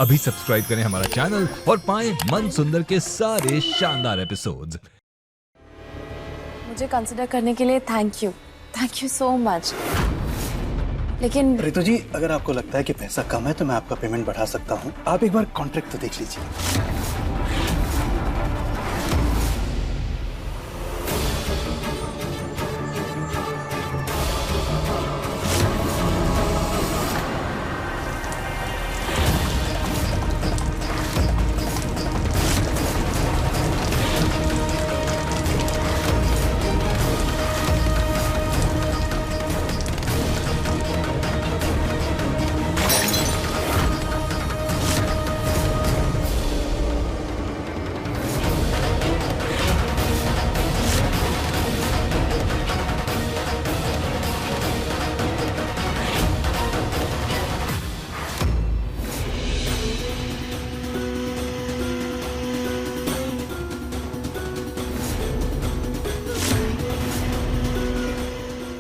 अभी सब्सक्राइब करें हमारा चैनल और पाएं मन सुंदर के सारे शानदार एपिसोड्स। मुझे कंसिडर करने के लिए थैंक यू सो मच। लेकिन रितु जी, अगर आपको लगता है कि पैसा कम है तो मैं आपका पेमेंट बढ़ा सकता हूँ। आप एक बार कॉन्ट्रैक्ट तो देख लीजिए।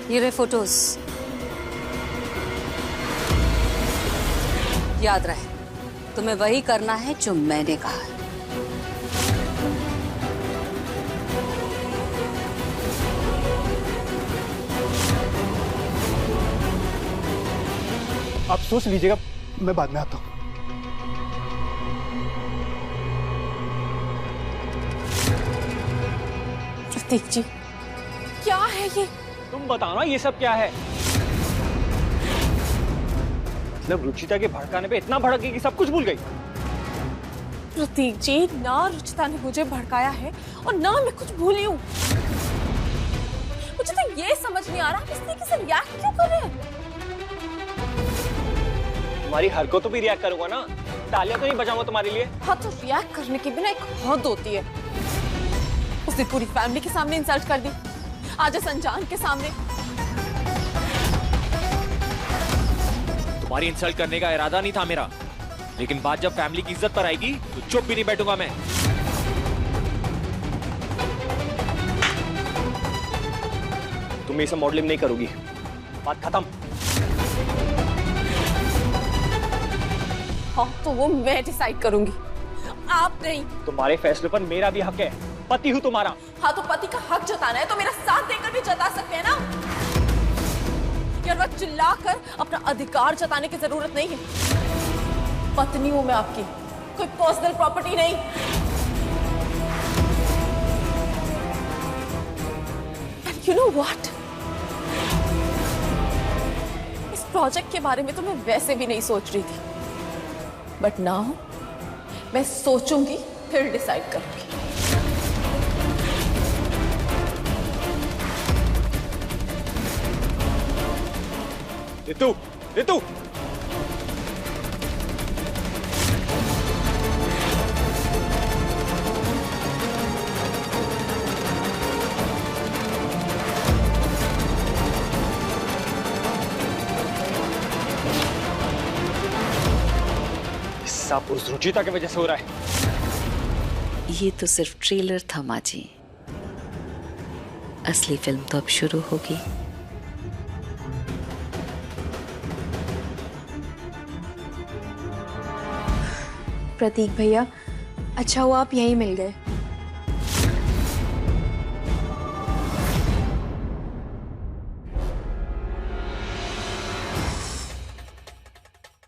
ये रहे फोटोज। याद रहे, तुम्हें वही करना है जो मैंने कहा है। आप सोच लीजिएगा, मैं बाद में आता हूँ। प्रतीक जी, क्या है ये? तुम बताओ ना, ये सब क्या है? मतलब रुचिता के भड़काने पे इतना भड़क गई कि सब कुछ भूल गई। प्रतीक जी, ना रुचिता ने मुझे भड़काया है और ना मैं कुछ भूली हूँ। मुझे तो ये समझ नहीं आ रहा, इस तरीके से रिएक्ट क्यों कर रहे हैं? तुम्हारी हरकतों पे रिएक्ट करूंगा ना, तालियां तो नहीं बजाऊंगा तुम्हारे लिए। हाँ, तो रिएक्ट करने की भी ना एक हद होती है। उसने पूरी फैमिली के सामने इंसल्ट कर दी, आज अनजान के सामने। तुम्हारी इंसल्ट करने का इरादा नहीं था मेरा, लेकिन बात जब फैमिली की इज्जत पर आएगी तो चुप भी नहीं बैठूंगा मैं। तुम ये सब मॉडलिंग नहीं करोगी, बात खत्म। हाँ, तो वो मैं डिसाइड करूंगी, आप नहीं। तुम्हारे फैसले पर मेरा भी हक है, पति हूँ तुम्हारा। हाँ, तो पति का हक जताना है तो मेरा साथ देकर भी जता सकते हैं ना। यार, वह चिल्लाकर अपना अधिकार जताने की जरूरत नहीं है। पत्नी हूं मैं आपकी, कोई पर्सनल प्रॉपर्टी नहीं। एंड यू नो व्हाट, इस प्रोजेक्ट के बारे में तो मैं वैसे भी नहीं सोच रही थी, बट नाउ मैं सोचूंगी, फिर डिसाइड करूंगी। रितु, रितु, सब उस रुचिता की वजह से हो रहा है। ये तो सिर्फ ट्रेलर था माँ जी, असली फिल्म तो अब शुरू होगी। प्रतीक भैया, अच्छा हुआ आप यहीं मिल गए।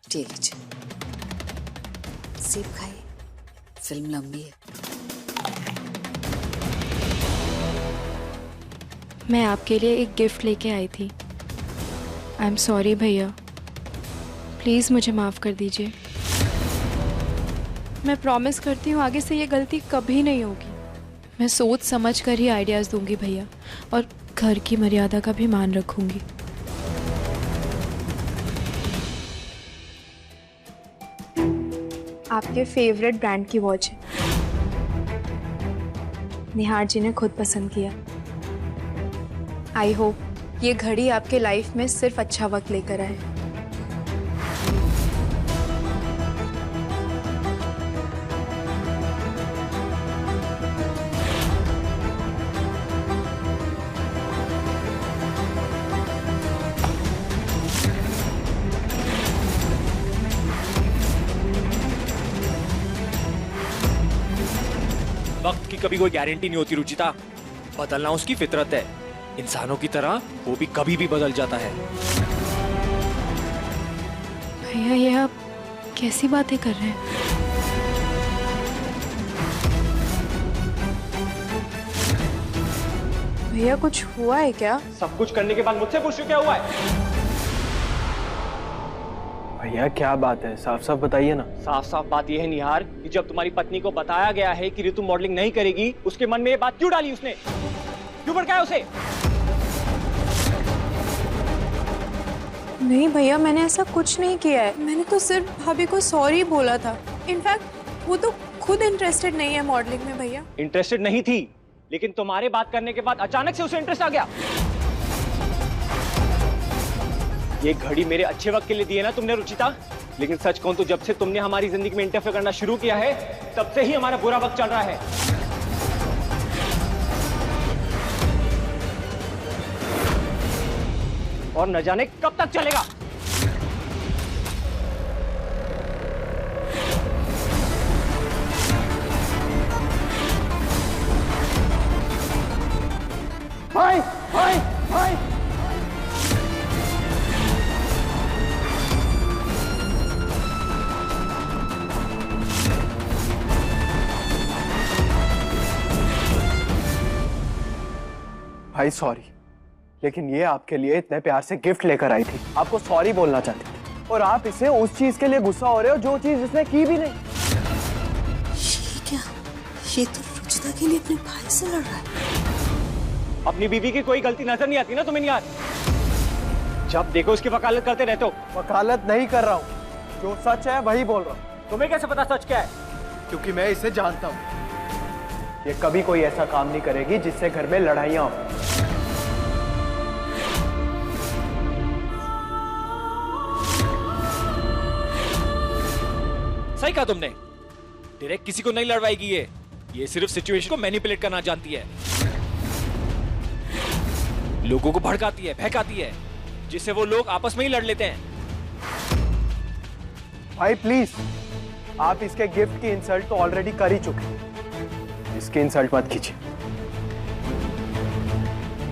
लीजिए, सेब खाइए, फिल्म लंबी है। मैं आपके लिए एक गिफ्ट लेके आई थी। आई एम सॉरी भैया, प्लीज़ मुझे माफ़ कर दीजिए। मैं प्रॉमिस करती हूँ आगे से ये गलती कभी नहीं होगी। मैं सोच समझ कर ही आइडियाज़ दूंगी भैया, और घर की मर्यादा का भी मान रखूंगी। आपके फेवरेट ब्रांड की वॉच है, निहार जी ने खुद पसंद किया। आई होप ये घड़ी आपके लाइफ में सिर्फ अच्छा वक्त लेकर आए। वक्त की कभी कोई गारंटी नहीं होती रुचिता। बदलना उसकी फितरत है। इंसानों की तरह वो भी कभी भी बदल जाता है। भैया ये आप कैसी बातें कर रहे हैं? भैया कुछ हुआ है क्या? सब कुछ करने के बाद मुझसे पूछ रहे क्या हुआ है? भैया क्या बात है, साफ साफ बताइए ना। साफ साफ बात यह है निहार कि जब तुम्हारी पत्नी को बताया गया है कि ऋतु मॉडलिंग नहीं करेगी, उसके मन में ये बात क्यों डाली उसने? क्यों भड़काया उसे? नहीं भैया, मैंने ऐसा कुछ नहीं किया है। मैंने तो सिर्फ भाभी को सॉरी बोला था। इनफैक्ट वो तो खुद इंटरेस्टेड नहीं है मॉडलिंग में भैया। इंटरेस्टेड नहीं थी, लेकिन तुम्हारे बात करने के बाद अचानक से उसे इंटरेस्ट आ गया। ये घड़ी मेरे अच्छे वक्त के लिए दी है ना तुमने रुचिता, लेकिन सच कहूं तो जब से तुमने हमारी जिंदगी में इंटरफेयर करना शुरू किया है, तब से ही हमारा बुरा वक्त चल रहा है। और न जाने कब तक चलेगा। भाई भाई भाई, भाई सॉरी, लेकिन ये आपके लिए इतने प्यार से गिफ्ट लेकर आई थी, आपको सॉरी बोलना चाहती थी, और आप इसे उस चीज के लिए गुस्सा हो रहे हो जो चीज इसने की भी नहीं। ये क्या? ये तो रुचिता के लिए अपने भाई से लड़ रहा है। अपनी बीवी की कोई गलती नजर नहीं आती ना तुम्हें यार? जब देखो उसकी वकालत करते रहते हो। वकालत नहीं कर रहा हूँ, जो सच है वही बोल रहा हूँ। तुम्हें कैसे पता सच क्या है? क्योंकि मैं इसे जानता हूँ। ये कभी कोई ऐसा काम नहीं करेगी जिससे घर में लड़ाइयाँ हो। सही कहा तुमने। डायरेक्ट किसी को नहीं लड़वाएगी ये सिर्फ सिचुएशन को मैनिपुलेट करना जानती है। लोगों को भड़काती है, बहकाती है, जिससे वो लोग आपस में ही लड़ लेते हैं। भाई प्लीज, आप इसके गिफ्ट की इंसल्ट तो ऑलरेडी कर ही चुके हैं, इसकी इंसल्ट मत कीजिए।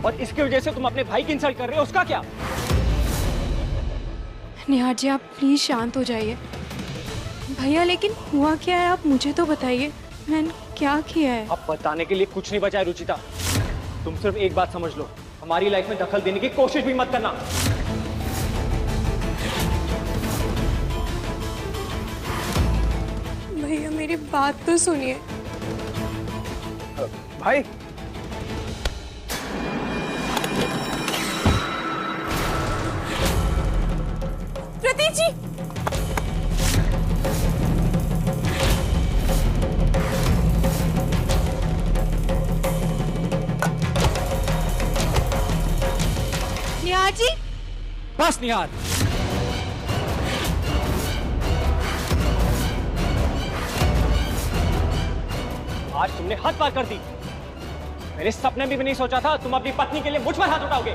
और इसकी वजह से तुम अपने भाई की इंसल्ट कर रहे हो, उसका क्या? निहार जी आप प्लीज शांत हो जाइए। भैया लेकिन हुआ क्या है, आप मुझे तो बताइए, मैंने क्या किया है? अब बताने के लिए कुछ नहीं बचा है रुचिता। तुम सिर्फ एक बात समझ लो, हमारी लाइफ में दखल देने की कोशिश भी मत करना। भैया मेरी बात तो सुनिए। भाई प्रतीक जी, निहार जी, बस निहार, आज तुमने हद पार कर दी। मेरे सपने में भी नहीं सोचा था तुम अपनी पत्नी के लिए मुझ पर हाथ उठाओगे।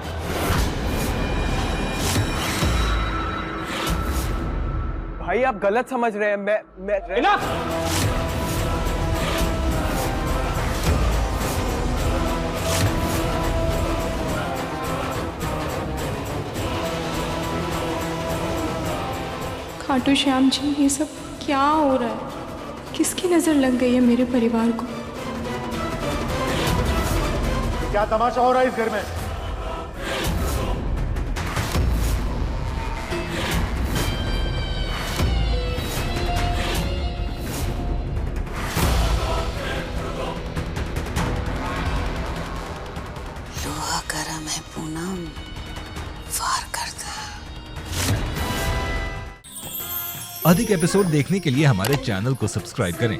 भाई आप गलत समझ रहे हैं। मैं Enough! खाटू श्याम जी ये सब क्या हो रहा है? किसकी नजर लग गई है मेरे परिवार को? क्या तमाशा हो रहा है इस घर में? लोहा गरम है पूनम, वार करता। अधिक एपिसोड देखने के लिए हमारे चैनल को सब्सक्राइब करें